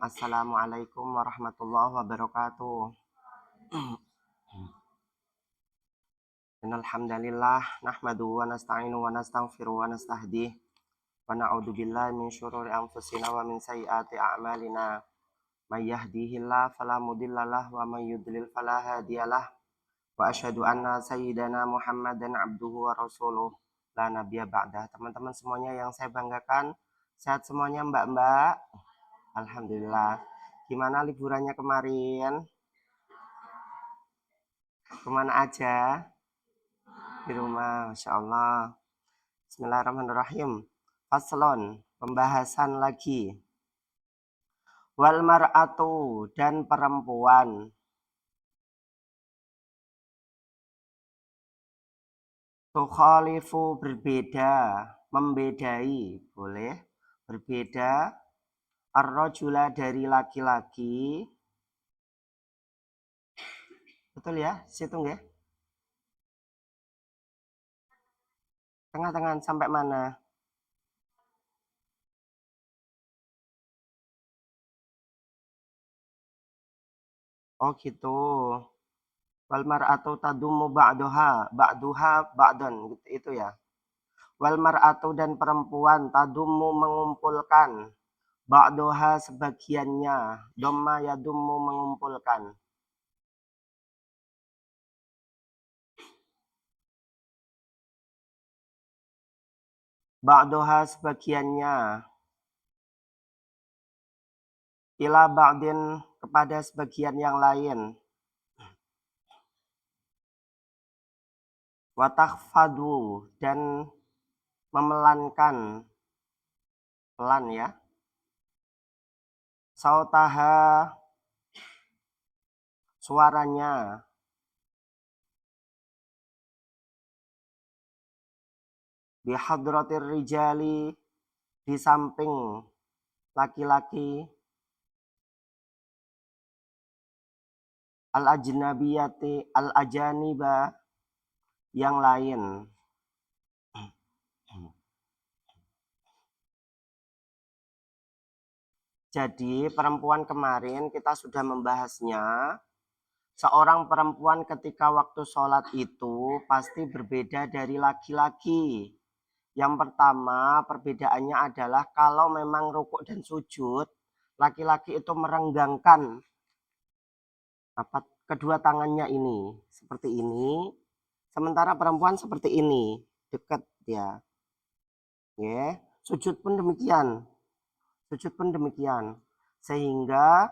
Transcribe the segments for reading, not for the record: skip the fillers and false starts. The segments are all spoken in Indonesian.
Assalamualaikum warahmatullahi wabarakatuh. Innal hamdalillah nahmaduhu wa nasta'inuhu wa nastaghfiruhu wa nastahdih wa na'udzu billahi min syururi anfusina wa min sayyiati a'malina. May yahdihillahu fala mudhillalah wa may yudlil fala hadiyalah. Wa asyhadu anna sayyidana Muhammadan abduhu wa rasuluh la nabiyya ba'dah. Teman-teman semuanya yang saya banggakan, sehat semuanya Mbak-mbak? Alhamdulillah. Gimana liburannya kemarin? Kemana aja? Di rumah, Masya Allah. Bismillahirrahmanirrahim. Faslon, pembahasan lagi. Wal mar'atu, dan perempuan. Tukhalifu, berbeda, membedai, boleh. Berbeda, ar-rajula, dari laki-laki. Betul ya, situ ya. Tengah-tengah sampai mana? Oh gitu. Wal mar'atu tadumu ba'duha ba'dan, gitu, itu ya. Wal mar'atu, dan perempuan, tadumu, mengumpulkan, ba'duha, sebagiannya, dhamma yadummu, mengumpulkan. Ba'duha, sebagiannya, ila ba'din, kepada sebagian yang lain. Wa takhfadu, dan memelankan, pelan ya, sautaha, suaranya, bihadratir rijali, di samping laki-laki, al ajnabiyati, al ajaniba, yang lain. Jadi perempuan kemarin kita sudah membahasnya. Seorang perempuan ketika waktu sholat itu pasti berbeda dari laki-laki. Yang pertama, perbedaannya adalah kalau memang rukuk dan sujud, laki-laki itu merenggangkan kedua tangannya ini seperti ini, sementara perempuan seperti ini, dekat dia. Ya, sujud pun demikian. Sehingga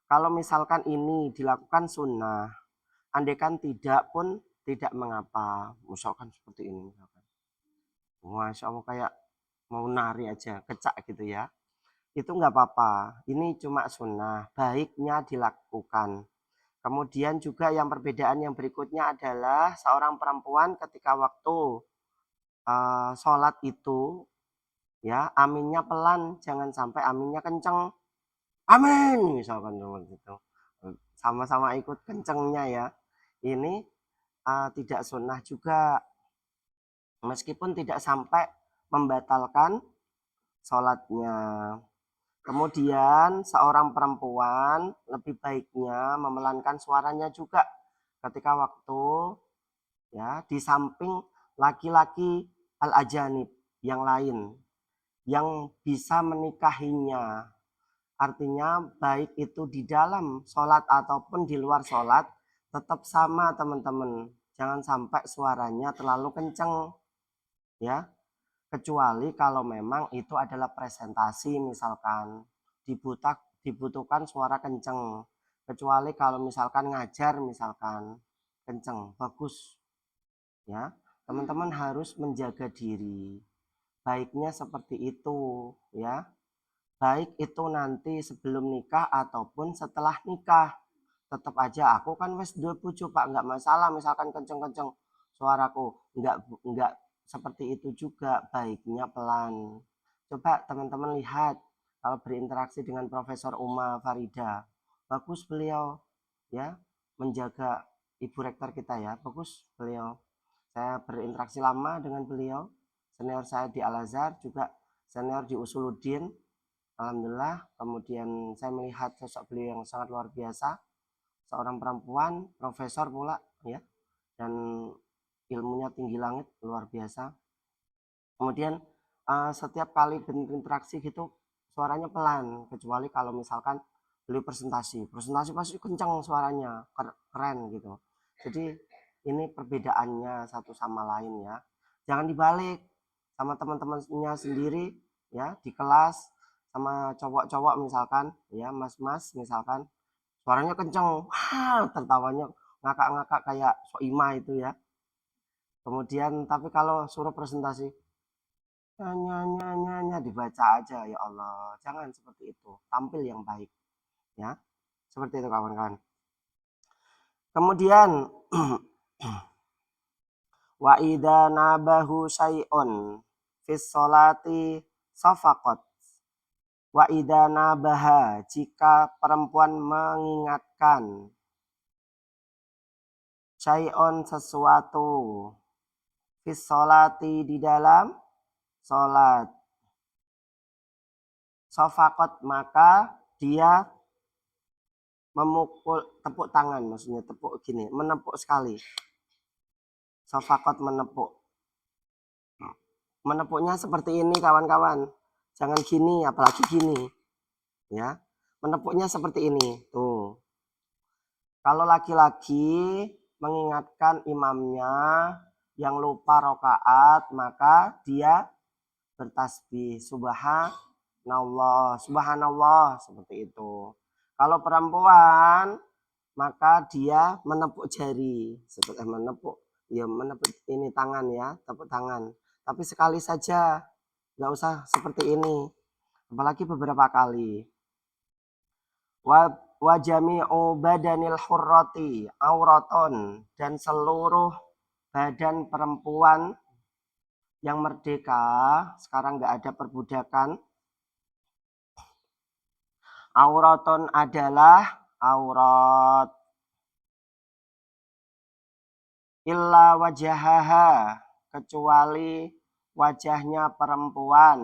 kalau misalkan ini dilakukan sunnah, andaikan tidak pun tidak mengapa. Misalkan seperti ini, Masya Allah, kayak mau nari aja, kecak gitu ya. Itu nggak apa-apa. Ini cuma sunnah, baiknya dilakukan. Kemudian juga yang perbedaan yang berikutnya adalah seorang perempuan ketika waktu sholat itu, ya, aminnya pelan, jangan sampai aminnya kenceng. Amin, misalkan gitu. Sama-sama ikut kencengnya ya. Ini tidak sunnah juga. Meskipun tidak sampai membatalkan sholatnya. Kemudian seorang perempuan lebih baiknya memelankan suaranya juga ketika waktu, ya, di samping laki-laki al-ajanib yang lain yang bisa menikahinya. Artinya baik itu di dalam sholat ataupun di luar sholat tetap sama teman-teman. Jangan sampai suaranya terlalu kenceng, ya. Kecuali kalau memang itu adalah presentasi, misalkan dibutuhkan suara kenceng. Kecuali kalau misalkan ngajar, misalkan kenceng, bagus, ya. Teman-teman harus menjaga diri. Baiknya seperti itu, ya. Baik itu nanti sebelum nikah ataupun setelah nikah. Tetap aja aku kan wes dua bojo Pak, nggak masalah misalkan kenceng-kenceng suaraku, nggak seperti itu juga, baiknya pelan. Coba teman-teman lihat kalau berinteraksi dengan Profesor Uma Farida, bagus beliau, ya, menjaga ibu rektor kita ya, bagus beliau. Saya berinteraksi lama dengan beliau, senior saya di Al Azhar, juga senior di Usuluddin, Alhamdulillah, kemudian saya melihat sosok beliau yang sangat luar biasa, seorang perempuan, profesor pula, ya, dan ilmunya tinggi langit, luar biasa. Kemudian setiap kali berinteraksi gitu, suaranya pelan, kecuali kalau misalkan beliau presentasi pasti kencang suaranya, keren gitu. Jadi ini perbedaannya satu sama lain ya. Jangan dibalik sama teman-temannya sendiri ya di kelas, sama cowok-cowok misalkan ya, mas-mas misalkan suaranya kenceng, wah tertawanya ngakak-ngakak kayak Soima itu ya. Kemudian tapi kalau suruh presentasi nyanyi dibaca aja, ya Allah, jangan seperti itu, tampil yang baik ya, seperti itu kawan-kawan. Kemudian wa idza nabahu syai'un fis sholati safaqat. Wa idza nabaha, jika perempuan mengingatkan syai'un sesuatu fis sholati di dalam salat, safaqat maka dia memukul, tepuk tangan, maksudnya tepuk gini, menepuk sekali. Safaqat menepuk. Menepuknya seperti ini kawan-kawan. Jangan gini, apalagi gini. Ya. Menepuknya seperti ini. Tuh. Kalau laki-laki mengingatkan imamnya yang lupa rakaat, maka dia bertasbih subhanallah, subhanallah, seperti itu. Kalau perempuan maka dia menepuk jari, seperti menepuk, ya menepuk ini tangan ya, tepuk tangan. Tapi sekali saja, nggak usah seperti ini, apalagi beberapa kali. Wa jami'u badanil hurrati auraton, dan seluruh badan perempuan yang merdeka, sekarang nggak ada perbudakan. Auraton adalah aurat. Illa wajahaha, kecuali wajahnya perempuan.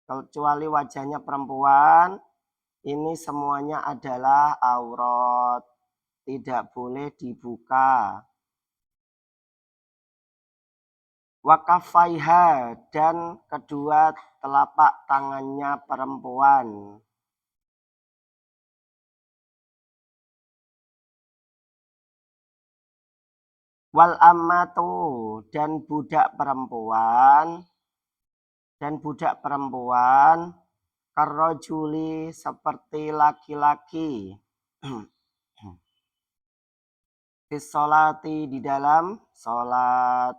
Kecuali wajahnya perempuan, ini semuanya adalah aurat, tidak boleh dibuka. Wakafaiha, dan kedua telapak tangannya perempuan. Wal ammatu, dan budak perempuan. Dan budak perempuan karrojuli, seperti laki-laki. Fisolati, di dalam sholat.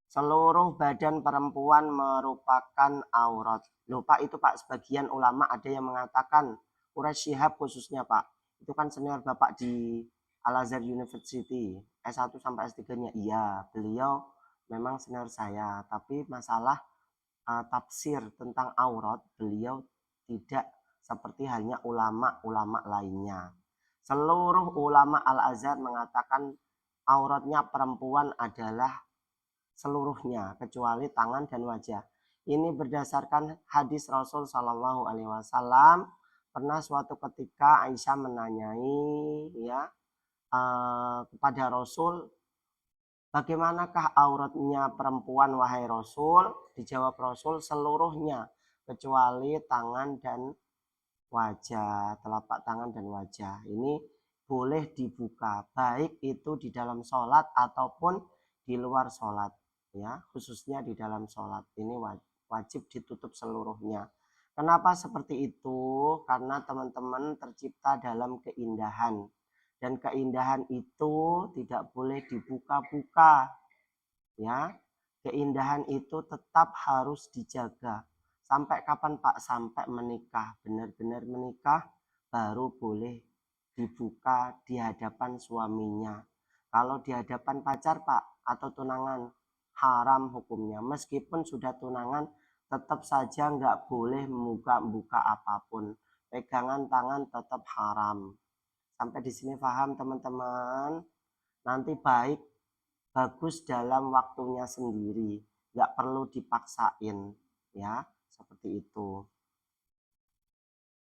Seluruh badan perempuan merupakan aurat. Lupa itu Pak, sebagian ulama ada yang mengatakan, Quraisy Shihab khususnya Pak, itu kan senior Bapak di Al-Azhar University, S1 sampai S3-nya. Iya, beliau memang senior saya, tapi masalah tafsir tentang aurat, beliau tidak seperti halnya ulama-ulama lainnya. Seluruh ulama Al-Azhar mengatakan auratnya perempuan adalah seluruhnya kecuali tangan dan wajah. Ini berdasarkan hadis Rasul Shallallahu Alaihi Wasallam. Pernah suatu ketika Aisyah menanyai ya kepada Rasul, bagaimanakah auratnya perempuan wahai Rasul? Dijawab Rasul, seluruhnya kecuali tangan dan wajah, telapak tangan dan wajah. Ini boleh dibuka, baik itu di dalam sholat ataupun di luar sholat, ya, khususnya di dalam sholat. Ini wajib ditutup seluruhnya. Kenapa seperti itu? Karena teman-teman tercipta dalam keindahan, dan keindahan itu tidak boleh dibuka-buka, ya. Keindahan itu tetap harus dijaga. Sampai kapan Pak? Sampai menikah, benar-benar menikah baru boleh dibuka di hadapan suaminya. Kalau di hadapan pacar Pak atau tunangan, haram hukumnya. Meskipun sudah tunangan, tetap saja nggak boleh membuka-buka apapun. Pegangan tangan tetap haram. Sampai di sini paham teman-teman? Nanti bagus dalam waktunya sendiri, nggak perlu dipaksain ya, seperti itu.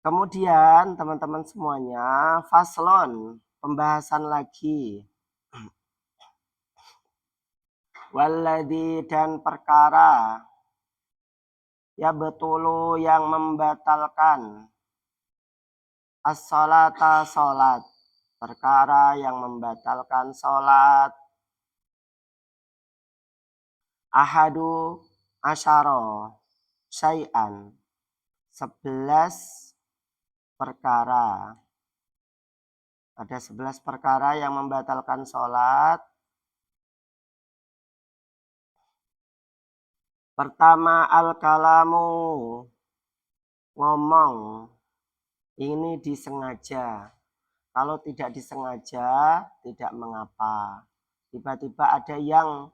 Kemudian teman-teman semuanya, faslon, pembahasan lagi. Walladzi dan perkara ya betulu yang membatalkan as-sholata sholat, perkara yang membatalkan sholat. Ahadu asyara syai'an, 11 perkara. Ada 11 perkara yang membatalkan sholat. Pertama, al-kalamu, ngomong. Ini disengaja. Kalau tidak disengaja, tidak mengapa. Tiba-tiba ada yang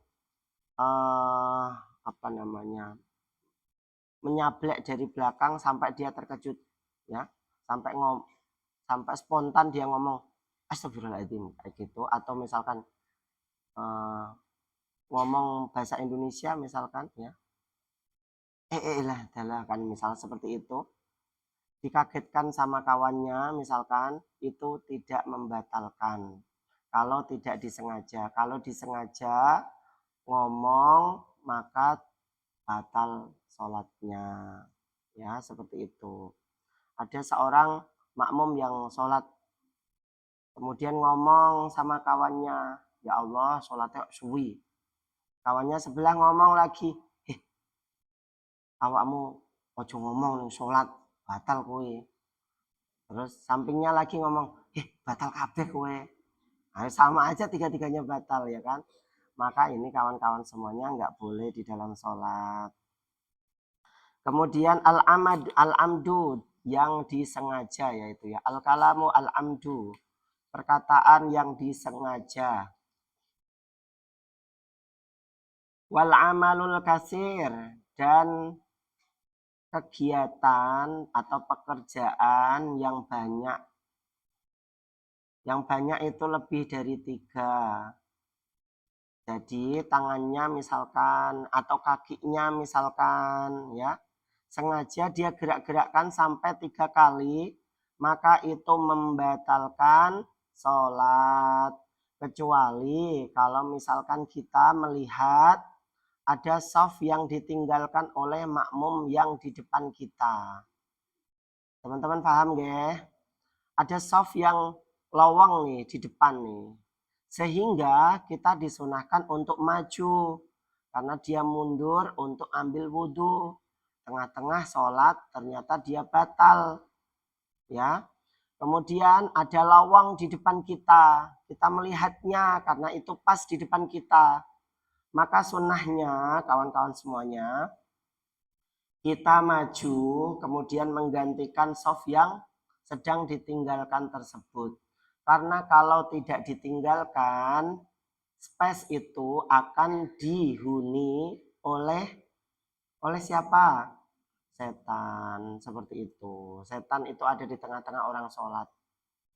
menyablek dari belakang sampai dia terkejut, ya, sampai spontan dia ngomong astagfirullahaladzim kayak gitu, atau misalkan ngomong bahasa Indonesia misalkan, ya, lah kan misal seperti itu, dikagetkan sama kawannya misalkan, itu tidak membatalkan kalau tidak disengaja. Kalau disengaja ngomong maka batal sholatnya, ya, seperti itu. Ada seorang makmum yang sholat kemudian ngomong sama kawannya, ya Allah sholatnya suwi. Kawannya sebelah ngomong lagi, awakmu ojo ngomong nih sholat batal kowe. Terus sampingnya lagi ngomong, batal kabeh kowe. Nah, sama aja tiga-tiganya batal, ya kan. Maka ini kawan-kawan semuanya nggak boleh di dalam sholat. Kemudian al-amdu yang disengaja, yaitu ya al-kalamu al-amdu, perkataan yang disengaja. Wal amalul kasir, dan kegiatan atau pekerjaan yang banyak. Yang banyak itu lebih dari 3. Jadi tangannya misalkan atau kakinya misalkan, ya, sengaja dia gerak-gerakkan sampai 3 kali, maka itu membatalkan sholat. Kecuali kalau misalkan kita melihat ada shaf yang ditinggalkan oleh makmum yang di depan kita. Teman-teman paham gak? Ada shaf yang lowong nih di depan nih. Sehingga kita disunahkan untuk maju. Karena dia mundur untuk ambil wudhu. Tengah-tengah sholat ternyata dia batal. Ya. Kemudian ada lawang di depan kita. Kita melihatnya karena itu pas di depan kita. Maka sunnahnya kawan-kawan semuanya, kita maju kemudian menggantikan shaf yang sedang ditinggalkan tersebut. Karena kalau tidak ditinggalkan, space itu akan dihuni oleh siapa? Setan, seperti itu. Setan itu ada di tengah-tengah orang sholat,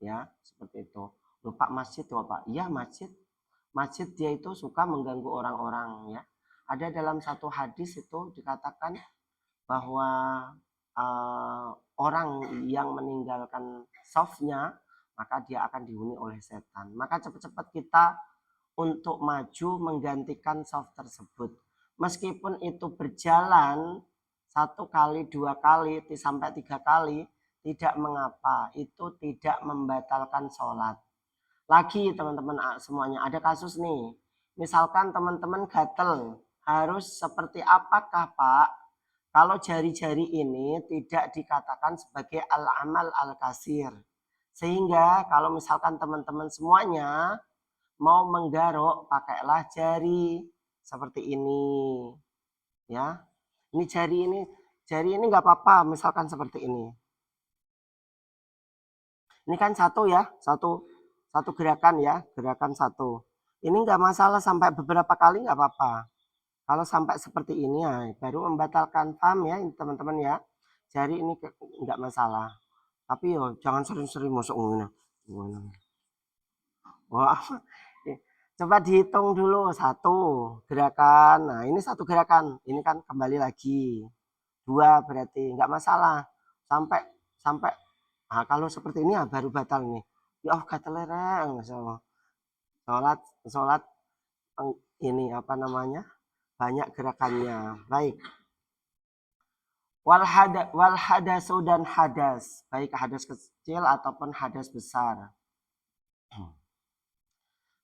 ya, seperti itu. Lupa masjid tuh Pak? Iya masjid. Masjid dia itu suka mengganggu orang-orang, ya. Ada dalam satu hadis itu dikatakan bahwa orang yang meninggalkan shafnya maka dia akan dihuni oleh setan. Maka cepat-cepat kita untuk maju menggantikan shaf tersebut. Meskipun itu berjalan 1 kali, 2 kali, sampai 3 kali, tidak mengapa. Itu tidak membatalkan sholat. Lagi teman-teman semuanya, ada kasus nih. Misalkan teman-teman gatel, harus seperti apakah Pak? Kalau jari-jari ini tidak dikatakan sebagai al-amal al-kasir. Sehingga kalau misalkan teman-teman semuanya mau menggaruk, pakailah jari seperti ini. Ya. Ini jari ini nggak apa-apa misalkan seperti ini. Ini kan satu ya, satu gerakan ya, gerakan satu. Ini nggak masalah sampai beberapa kali nggak apa-apa. Kalau sampai seperti ini ya, baru membatalkan, paham ya teman-teman ya. Jari ini nggak masalah. Tapi yo jangan sering-sering masuk ini. Wah, coba dihitung dulu 1 gerakan. Nah ini 1 gerakan. Ini kan kembali lagi 2 berarti nggak masalah. Sampai sampai kalau seperti ini baru batal nih. Ya gatelereng sholat sholat ini apa namanya? Banyak gerakannya. Baik. Wal hadasu dan hadas, baik hadas kecil ataupun hadas besar.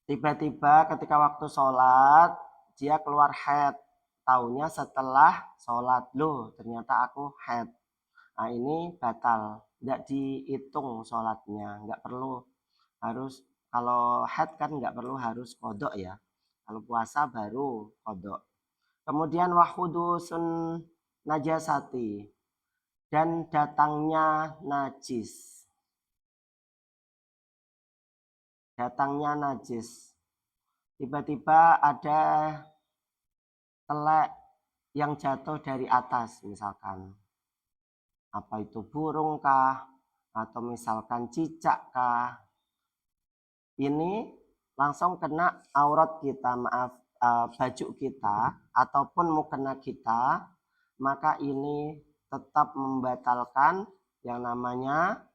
Tiba-tiba ketika waktu sholat dia keluar haid, taunya setelah sholat, loh ternyata aku haid. Nah ini batal, nggak dihitung sholatnya, nggak perlu harus, kalau haid kan nggak perlu harus kodok ya, kalau puasa baru kodok. Kemudian wahudusun najasati, dan datangnya najis. Datangnya najis. Tiba-tiba ada telek yang jatuh dari atas misalkan. Apa itu burung kah? Atau misalkan cicak kah? Ini langsung kena aurat kita, maaf, baju kita ataupun mukena kita, maka ini tetap membatalkan yang namanya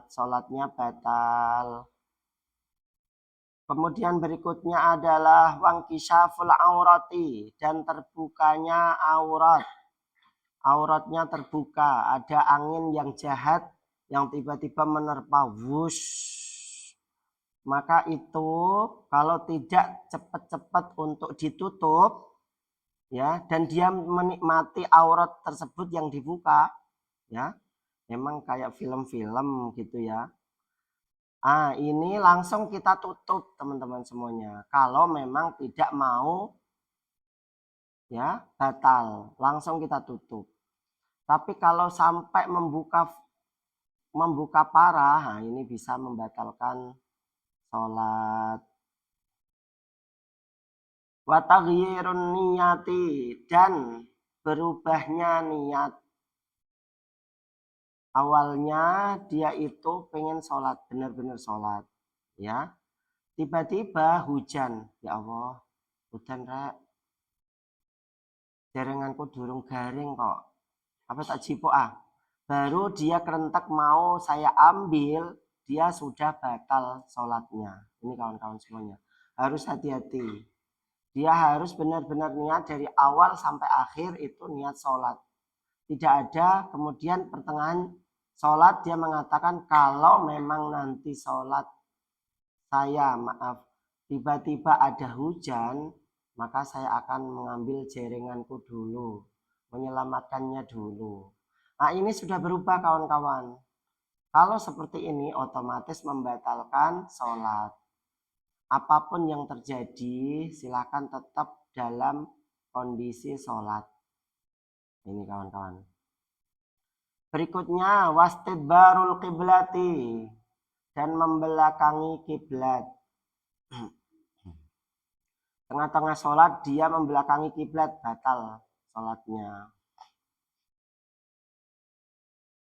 sholatnya batal. Kemudian berikutnya adalah wangkishaful aurati, dan terbukanya aurat. Auratnya terbuka, ada angin yang jahat yang tiba-tiba menerpa wush. Maka itu kalau tidak cepat-cepat untuk ditutup ya, dan dia menikmati aurat tersebut yang dibuka ya, memang kayak film-film gitu ya. Ini langsung kita tutup teman-teman semuanya. Kalau memang tidak mau ya batal, langsung kita tutup. Tapi kalau sampai membuka parah, ini bisa membatalkan sholat. Wa taghyirun niyati, dan berubahnya niat. Awalnya dia itu pengen sholat, benar-benar sholat ya. Tiba-tiba hujan, ya Allah, hujan rek, jaringanku durung garing kok, apa tak jipo baru dia kerentak mau saya ambil, dia sudah batal sholatnya. Ini kawan-kawan semuanya harus hati-hati, dia harus benar-benar niat dari awal sampai akhir itu niat sholat. Tidak ada kemudian pertengahan sholat dia mengatakan kalau memang nanti sholat saya tiba-tiba ada hujan, maka saya akan mengambil jaringanku dulu, menyelamatkannya dulu. Nah ini sudah berubah kawan-kawan. Kalau seperti ini otomatis membatalkan sholat. Apapun yang terjadi silakan tetap dalam kondisi sholat. Ini kawan-kawan. Berikutnya wastidbarul qiblati, dan membelakangi kiblat. Tengah-tengah sholat dia membelakangi kiblat, batal sholatnya.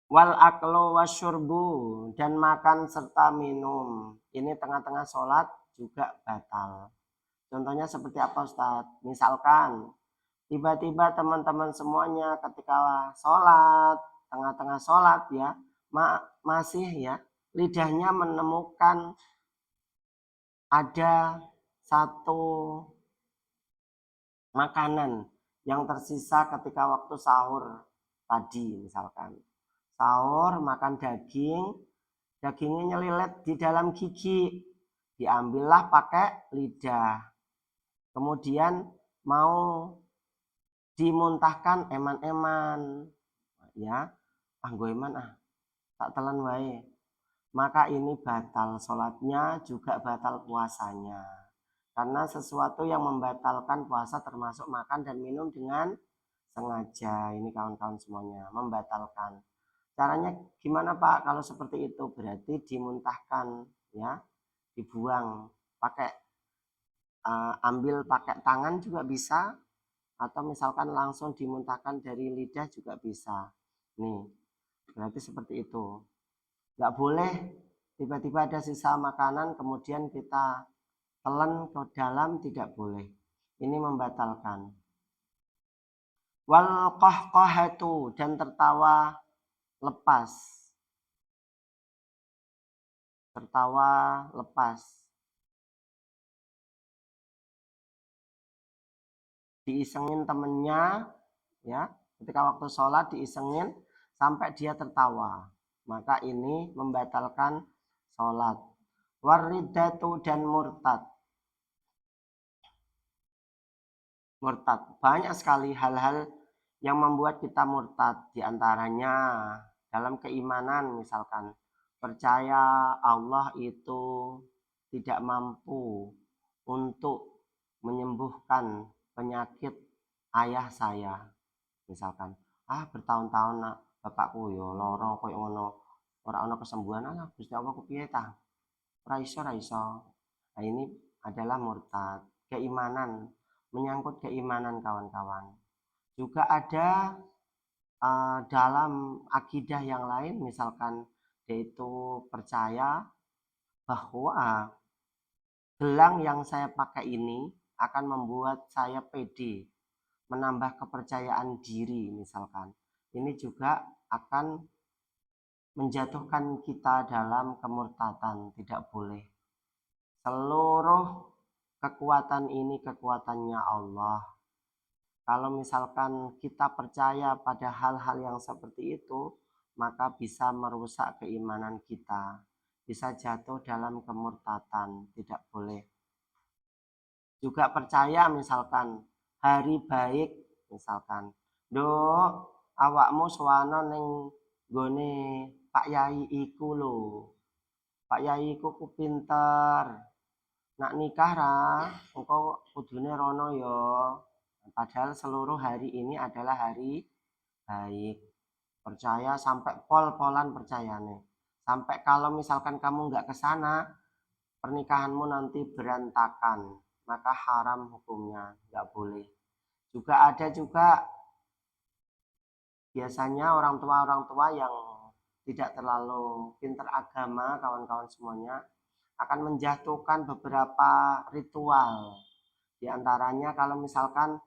Wal aklu wasyurbu, dan makan serta minum. Ini tengah-tengah sholat juga batal. Contohnya seperti apa Ustadz? Misalkan tiba-tiba teman-teman semuanya ketika sholat, tengah-tengah sholat ya, masih ya, lidahnya menemukan ada satu makanan yang tersisa ketika waktu sahur tadi misalkan. Sahur makan daging, dagingnya nyelilet di dalam gigi, diambillah pakai lidah. Kemudian mau dimuntahkan eman-eman ya, gue eman tak telan wae, maka ini batal sholatnya, juga batal puasanya, karena sesuatu yang membatalkan puasa termasuk makan dan minum dengan sengaja. Ini kawan-kawan semuanya membatalkan. Caranya gimana Pak kalau seperti itu? Berarti dimuntahkan ya, dibuang pakai ambil pakai tangan juga bisa, atau misalkan langsung dimuntahkan dari lidah juga bisa. Nih, berarti seperti itu. Nggak boleh tiba-tiba ada sisa makanan kemudian kita telan ke dalam, tidak boleh. Ini membatalkan. Wal qahqahatu, dan tertawa lepas. Tertawa lepas. Diisengin temennya, ya, ketika waktu sholat diisengin sampai dia tertawa, maka ini membatalkan sholat. Waridatu, dan murtad. Murtad, banyak sekali hal-hal yang membuat kita murtad, diantaranya dalam keimanan, misalkan percaya Allah itu tidak mampu untuk menyembuhkan penyakit ayah saya, misalkan bertahun-tahun nak bapakku yo loro koyo ngono, ora ana kesembuhan, Gusti Allah kepiye ta, ora iso. Nah, ini adalah murtad. Keimanan, menyangkut keimanan kawan-kawan. Juga ada dalam akidah yang lain, misalkan yaitu percaya bahwa gelang yang saya pakai ini akan membuat saya pede, menambah kepercayaan diri, misalkan. Ini juga akan menjatuhkan kita dalam kemurtatan, tidak boleh. Seluruh kekuatan ini kekuatannya Allah. Kalau misalkan kita percaya pada hal-hal yang seperti itu, maka bisa merusak keimanan kita, bisa jatuh dalam kemurtatan, tidak boleh. Juga percaya misalkan hari baik, misalkan, Dok, awakmu sowana ning gone Pak Yai iku lho. Pak Yai iku ku pinter. Nak nikah ra, engko kudune rono ya. Padahal seluruh hari ini adalah hari baik. Percaya sampai pol-polan percayane. Sampai kalau misalkan kamu nggak ke sana, pernikahanmu nanti berantakan, maka haram hukumnya, nggak boleh. Juga ada juga biasanya orang tua yang tidak terlalu pintar agama, kawan-kawan semuanya, akan menjatuhkan beberapa ritual. Di antaranya kalau misalkan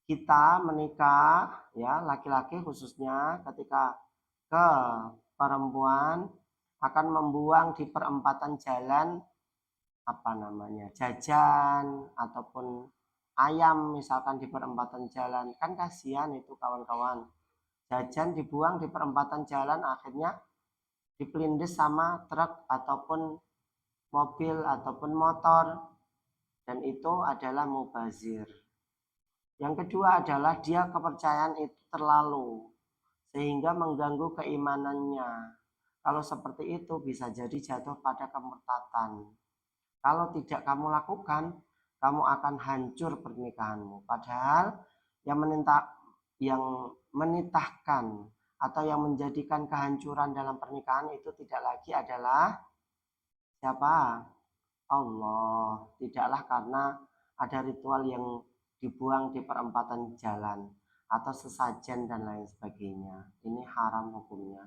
kita menikah, ya, laki-laki khususnya ketika ke perempuan akan membuang di perempatan jalan jajan ataupun ayam, misalkan di perempatan jalan, kan kasihan itu kawan-kawan, jajan dibuang di perempatan jalan, akhirnya dipelindes sama truk ataupun mobil ataupun motor, dan itu adalah mubazir. Yang kedua adalah dia kepercayaan itu terlalu sehingga mengganggu keimanannya. Kalau seperti itu bisa jadi jatuh pada kemurtatan. Kalau tidak kamu lakukan, kamu akan hancur pernikahanmu. Padahal yang menitahkan atau yang menjadikan kehancuran dalam pernikahan itu tidak lagi adalah siapa? Allah. Tidaklah karena ada ritual yang dibuang di perempatan jalan atau sesajen dan lain sebagainya. Ini haram hukumnya.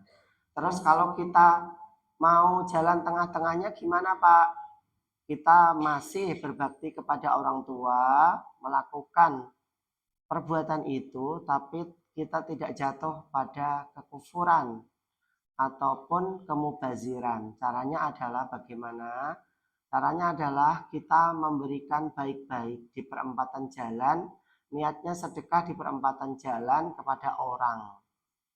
Terus kalau kita mau jalan tengah-tengahnya gimana, Pak? Kita masih berbakti kepada orang tua, melakukan perbuatan itu, tapi kita tidak jatuh pada kekufuran ataupun kemubaziran. Caranya adalah bagaimana? Caranya adalah kita memberikan baik-baik di perempatan jalan, niatnya sedekah di perempatan jalan kepada orang.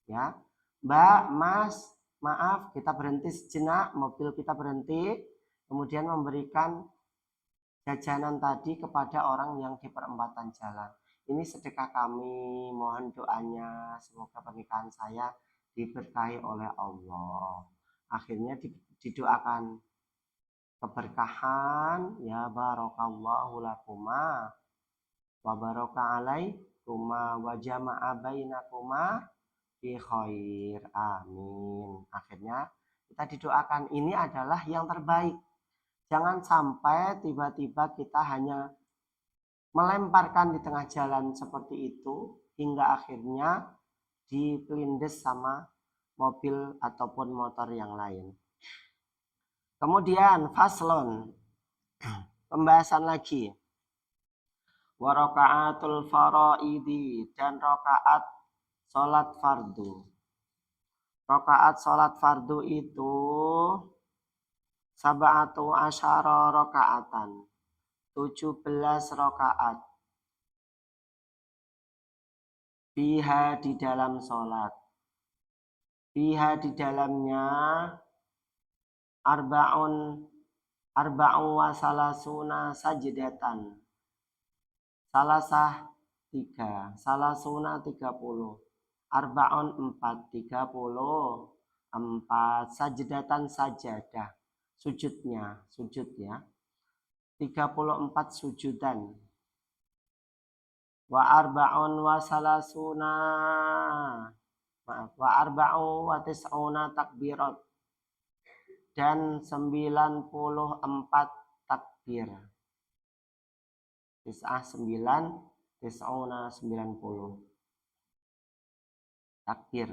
Ya, Mbak, Mas, maaf, kita berhenti sejenak, mobil kita berhenti, kemudian memberikan jajanan tadi kepada orang yang di perempatan jalan. Ini sedekah kami, mohon doanya, semoga pernikahan saya diberkahi oleh Allah. Akhirnya didoakan keberkahan, ya barakallahu lakuma wa baraka alaikuma wa jama'a bainakuma fi khair, amin. Akhirnya kita didoakan, ini adalah yang terbaik. Jangan sampai tiba-tiba kita hanya melemparkan di tengah jalan seperti itu hingga akhirnya dipelindes sama mobil ataupun motor yang lain. Kemudian faslon, pembahasan lagi. wa raka'atul faraidi dan rakaat salat fardu. Rakaat salat fardu itu sab'atu asyara rakaatan, 17 rakaat. Fiha di dalam salat. Fiha di dalamnya arba'u wa salasuna sajdatan. Salasah 3, salasuna 30. Arba'un 4, 34. Sajdatan sajadah. Sujudnya, sujud ya. 34 sujudan. Wa arba'un wa salasuna. Maaf, wa arba'u wa tis'una takbirat. Dan 94 takbir. Tis'ah 9, tis'una 90. Takbir.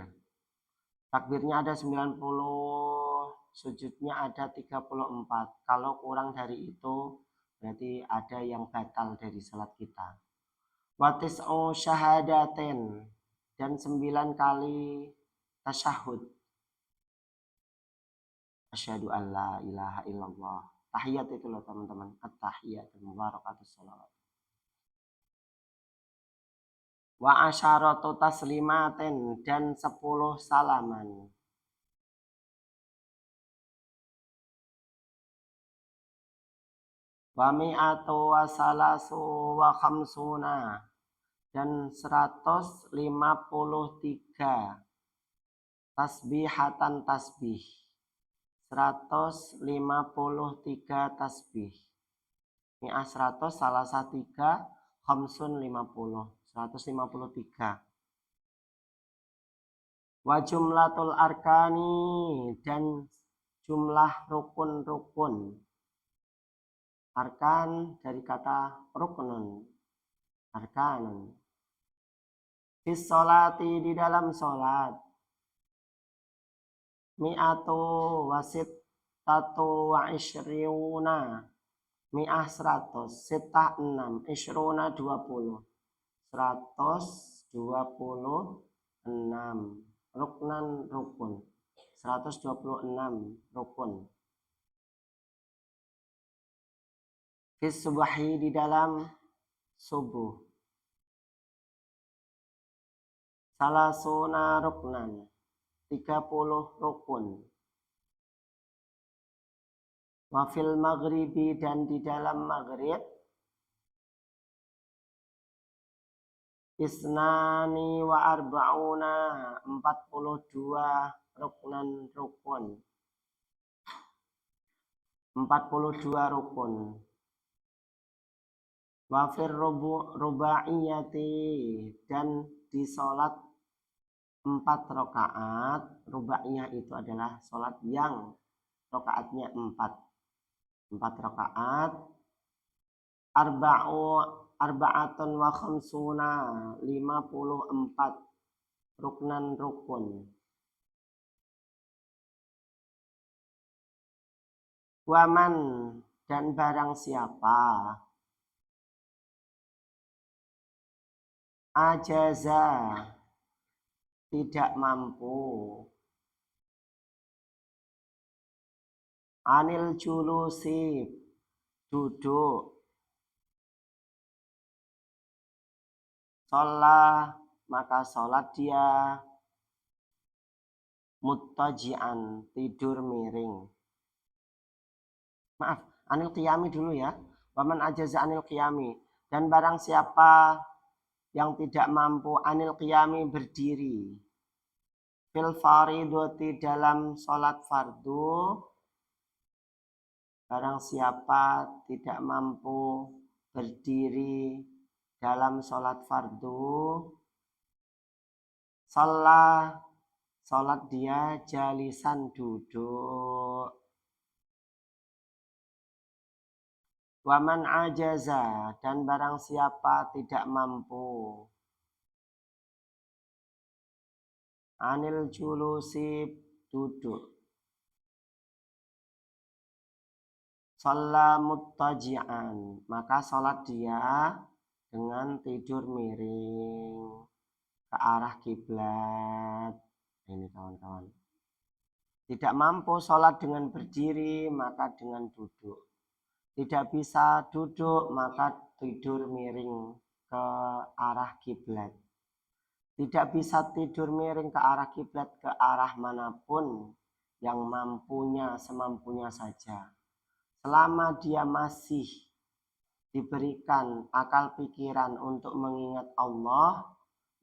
Takbirnya ada 90, sujudnya ada 34. Kalau kurang dari itu berarti ada yang batal dari salat kita. Wa tis'u syahadatin dan 9 kali tasyahud. Asyhadu an la ilaha illallah. Tahiyat itu loh teman-teman. At-tahiyat mubarakatus shalawat. Wa asyaratu taslimatin dan 10 salaman. Wa mi'atu wa salasu wa khamsuna dan 153 tasbihatan tasbih. 153 tasbih. Mi'ah 100, salasah 3, khamsun 50. 153. Wa jumlatul arkani dan jumlah rukun-rukun. Arkan dari kata ruknun. Arkanun. Fis sholati di dalam sholat. Mi'atu wasit tatu wa isriuna. Mi'ah 100, sitah 6, isruna 20. 126 ruknan rukun. 126 rukun. Fis subahi di dalam subuh. Salasuna ruknan. 30 rukun. Wafil maghribi dan di dalam maghrib. Isnani wa arba'una 42 ruknan rukun. 42 rukun. Wafir rubaiyati dan di salat 4 rakaat. Rubaiyah itu adalah salat yang rakaatnya 4 rakaat. Arba'atun wa khamsuna 54 ruknan rukun. Waman dan barang siapa ajaza tidak mampu anil julusi duduk sholat maka sholat dia muttaji'an tidur miring. Maaf, anil qiyami dulu ya. Waman ajaza anil qiyami dan barang siapa yang tidak mampu anil qiyami berdiri fil faridoti dalam sholat fardu. Barang siapa tidak mampu berdiri dalam sholat fardu, sholat dia jalisan duduk. Waman ajaza dan barang siapa tidak mampu anil julusi duduk. Shalla muttaji'an maka sholat dia dengan tidur miring ke arah kiblat. Ini kawan-kawan. Tidak mampu sholat dengan berdiri, maka dengan duduk. Tidak bisa duduk, maka tidur miring ke arah kiblat. Tidak bisa tidur miring ke arah kiblat, ke arah manapun yang mampunya, semampunya saja. Selama dia masih diberikan akal pikiran untuk mengingat Allah,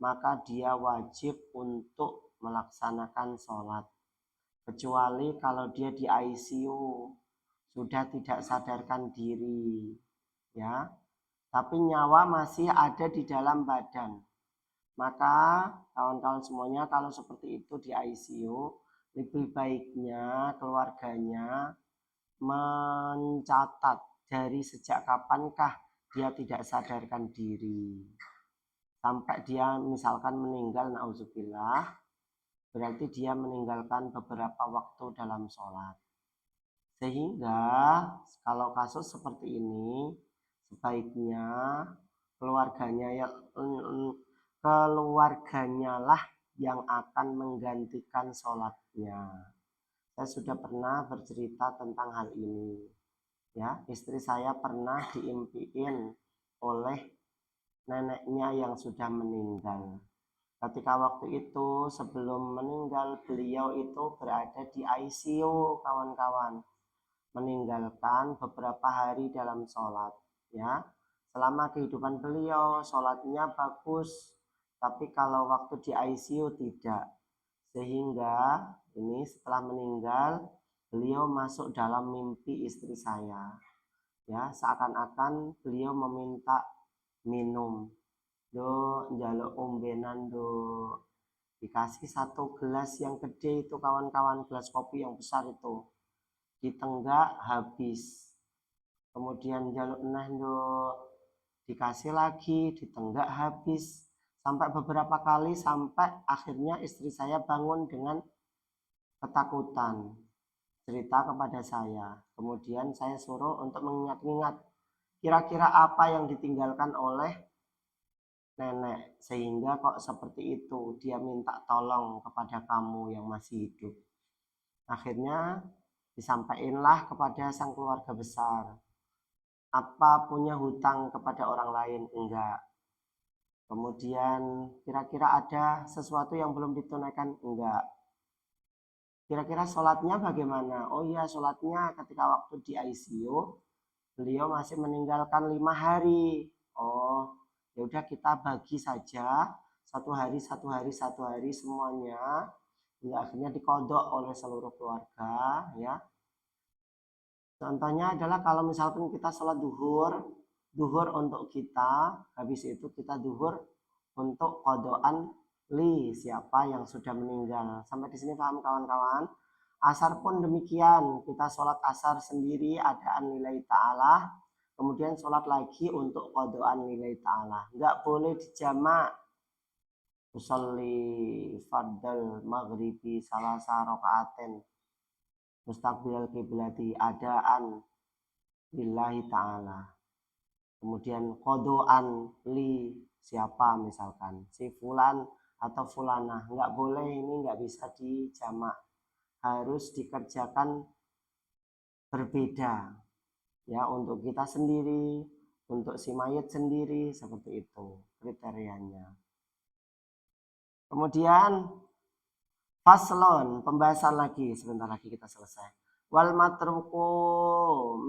maka dia wajib untuk melaksanakan sholat. Kecuali kalau dia di ICU, sudah tidak sadarkan diri, ya, tapi nyawa masih ada di dalam badan. Maka kawan-kawan semuanya, kalau seperti itu di ICU, lebih baiknya keluarganya mencatat dari sejak kapankah dia tidak sadarkan diri sampai dia misalkan meninggal, nauzubillah, berarti dia meninggalkan beberapa waktu dalam sholat. Sehingga kalau kasus seperti ini, sebaiknya keluarganya lah yang akan menggantikan sholatnya. Saya sudah pernah bercerita tentang hal ini. Ya, istri saya pernah diimpiin oleh neneknya yang sudah meninggal. Ketika waktu itu sebelum meninggal, beliau itu berada di ICU, kawan-kawan, meninggalkan beberapa hari dalam sholat. Ya, selama kehidupan beliau sholatnya bagus, tapi kalau waktu di ICU tidak. Sehingga ini setelah meninggal, beliau masuk dalam mimpi istri saya. Ya, seakan-akan beliau meminta minum. Do, njaluk ombenan do. Dikasih satu gelas yang gede itu kawan-kawan, gelas kopi yang besar itu. Ditenggak habis. Kemudian njaluk neh do. Dikasih lagi, ditenggak habis. Sampai beberapa kali, sampai akhirnya istri saya bangun dengan ketakutan. Cerita kepada saya. Kemudian saya suruh untuk mengingat-ingat kira-kira apa yang ditinggalkan oleh nenek sehingga kok seperti itu, dia minta tolong kepada kamu yang masih hidup. Akhirnya disampaikanlah kepada sang keluarga besar. Apa punya hutang kepada orang lain? Enggak. Kemudian kira-kira ada sesuatu yang belum ditunaikan? Enggak. Kira-kira sholatnya bagaimana? Oh iya, sholatnya ketika waktu di ICU beliau masih meninggalkan 5 hari. Oh, ya udah kita bagi saja 1 hari semuanya. Hingga akhirnya dikodok oleh seluruh keluarga, ya. Contohnya adalah kalau misalkan kita sholat duhur untuk kita, habis itu kita duhur untuk kodokan siapa yang sudah meninggal. Sampai di sini paham kawan-kawan? Asar pun demikian, kita sholat asar sendiri adaan nilai ta'ala, kemudian sholat lagi untuk kodokan nilai ta'ala. Nggak boleh dijamak. Usolli fardal maghribi salasa rokaatin mustaqbilal kiblati adaan lillahi ta'ala. Kemudian kodoan siapa misalkan si fulan atau fulana, nggak boleh, ini nggak bisa dijamak, harus dikerjakan berbeda, ya, untuk kita sendiri, untuk si mayat sendiri, seperti itu kriterianya. Kemudian faslon, pembahasan lagi, sebentar lagi kita selesai. Wal matruku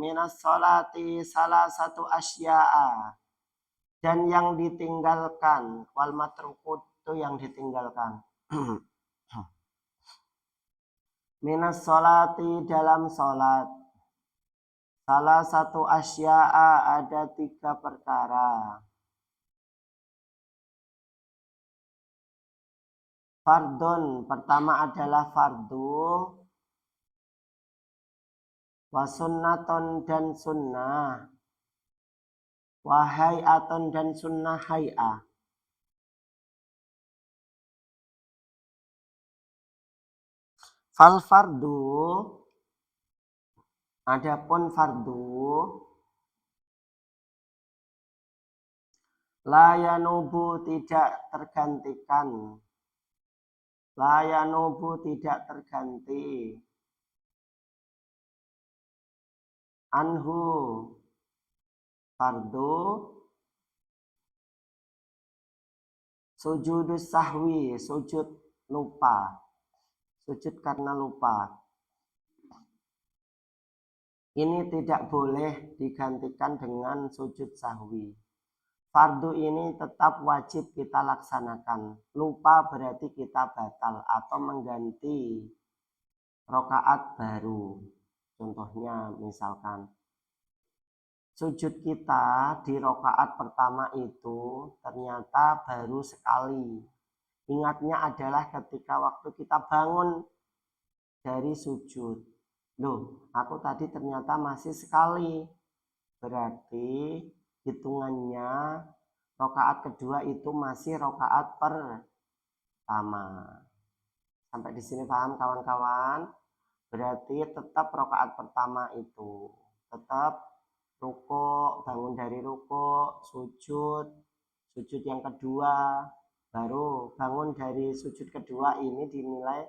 minas sholati salah satu asya'a, dan yang ditinggalkan, wal matruku itu yang ditinggalkan. Minas sholati, dalam sholat, salah satu asya'a, ada 3 perkara. Fardun, pertama adalah fardu. Wasunnaton, dan sunnah. Wahai'aton, dan sunnah hay'ah. Fal fardu, adapun fardu, La yanubu tidak tergantikan. La yanubu tidak terganti. Anhu fardu sujudus sahwi, sujud lupa. Sujud karena lupa. Ini tidak boleh digantikan dengan sujud sahwi. Fardu ini tetap wajib kita laksanakan. Lupa berarti kita batal atau mengganti rokaat baru. Contohnya misalkan sujud kita di rokaat pertama itu ternyata baru sekali. Ingatnya adalah ketika waktu kita bangun dari sujud. Loh, aku tadi ternyata masih sekali. Berarti hitungannya rokaat kedua itu masih rokaat pertama. Sampai di sini paham kawan-kawan? Berarti tetap rokaat pertama itu tetap ruko, bangun dari ruko, sujud yang kedua, baru bangun dari sujud kedua ini dinilai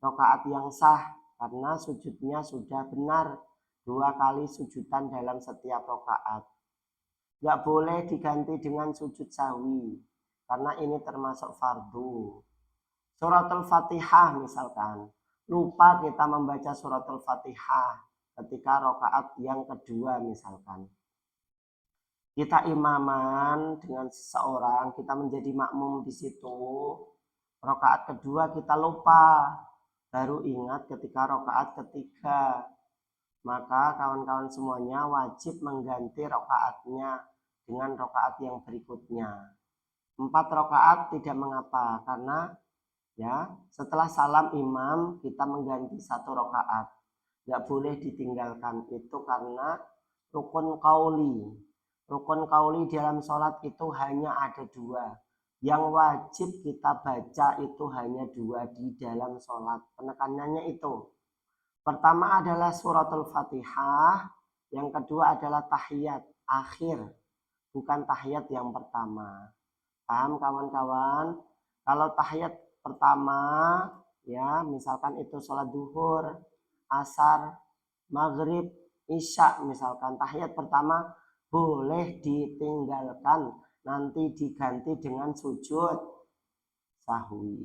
rokaat yang sah karena sujudnya sudah benar 2 kali sujudan dalam setiap rokaat. Nggak boleh diganti dengan sujud sahwi karena ini termasuk fardu. Suratul Fatihah misalkan, lupa kita membaca suratul Fatihah ketika rokaat yang kedua misalkan. Kita imaman dengan seseorang, kita menjadi makmum di situ. Rokaat kedua kita lupa, baru ingat ketika rokaat ketiga. Maka kawan-kawan semuanya wajib mengganti rokaatnya dengan rokaat yang berikutnya. 4 rokaat tidak mengapa karena ya setelah salam imam kita mengganti 1 rokaat. Nggak boleh ditinggalkan itu karena rukun qauli. Rukun qauli dalam sholat itu hanya ada 2. Yang wajib kita baca itu hanya 2 di dalam sholat. Penekanannya itu. Pertama adalah suratul Fatihah. Yang kedua adalah tahiyat akhir. Bukan tahiyat yang pertama. Paham kawan-kawan? Kalau tahiyat pertama, ya misalkan itu sholat duhur, asar, maghrib, isya misalkan. Tahiyat pertama boleh ditinggalkan. Nanti diganti dengan sujud sahwi.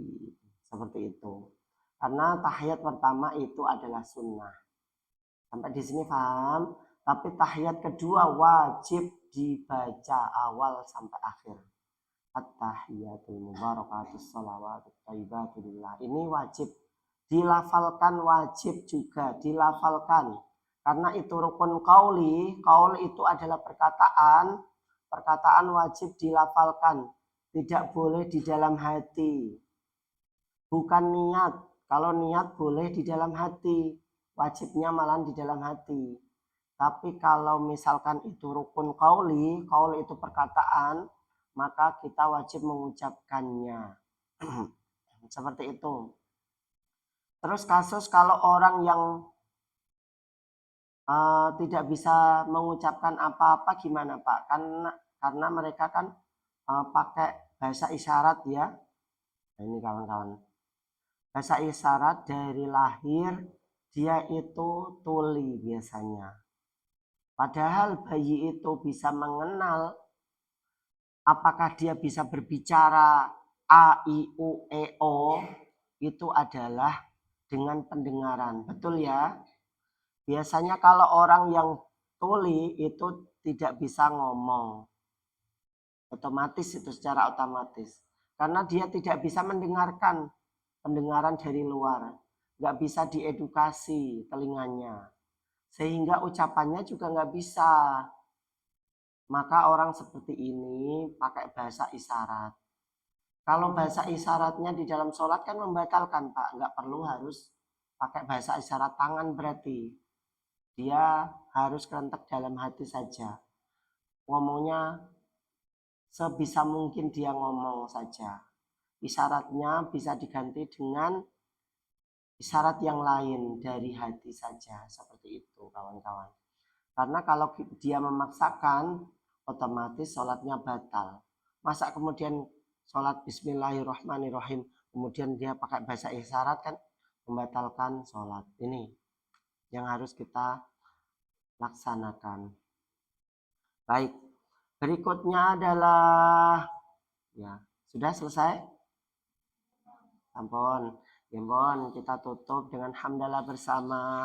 Seperti itu. Karena tahiyat pertama itu adalah sunnah. Sampai di sini paham? Tapi tahiyat kedua wajib dibaca awal sampai akhir. At-tahiyatul mubarakatus shalawatut thayyibatu lillah. Ini wajib dilafalkan, wajib juga dilafalkan. Karena itu rukun qauli. Qauli itu adalah perkataan. Perkataan wajib dilafalkan. Tidak boleh di dalam hati. Bukan niat. Kalau niat boleh di dalam hati. Wajibnya malah di dalam hati. Tapi kalau misalkan itu rukun qauli, qauli itu perkataan, maka kita wajib mengucapkannya. Seperti itu. Terus kasus kalau orang yang tidak bisa mengucapkan apa-apa gimana Pak? Karena mereka kan pakai bahasa isyarat ya. Nah, ini kawan-kawan. Bahasa isyarat dari lahir dia itu tuli biasanya. Padahal bayi itu bisa mengenal apakah dia bisa berbicara A, I, U, E, O, itu adalah dengan pendengaran. Betul ya? Biasanya kalau orang yang tuli itu tidak bisa ngomong. Otomatis itu secara otomatis. Karena dia tidak bisa mendengarkan pendengaran dari luar. Nggak bisa diedukasi telinganya. Sehingga ucapannya juga nggak bisa. Maka orang seperti ini pakai bahasa isyarat. Kalau bahasa isyaratnya di dalam sholat kan membatalkan Pak. Nggak perlu harus pakai bahasa isyarat tangan berarti. Dia harus kerentek dalam hati saja. Ngomongnya sebisa mungkin dia ngomong saja. Isyaratnya bisa diganti dengan isyarat yang lain dari hati saja. Seperti itu kawan-kawan. Karena kalau dia memaksakan, otomatis sholatnya batal. Masa kemudian sholat bismillahirrahmanirrahim, kemudian dia pakai bahasa isyarat, kan membatalkan sholat. Ini yang harus kita laksanakan. Baik, berikutnya adalah, ya sudah selesai? Ampun, kita tutup dengan hamdalah bersama.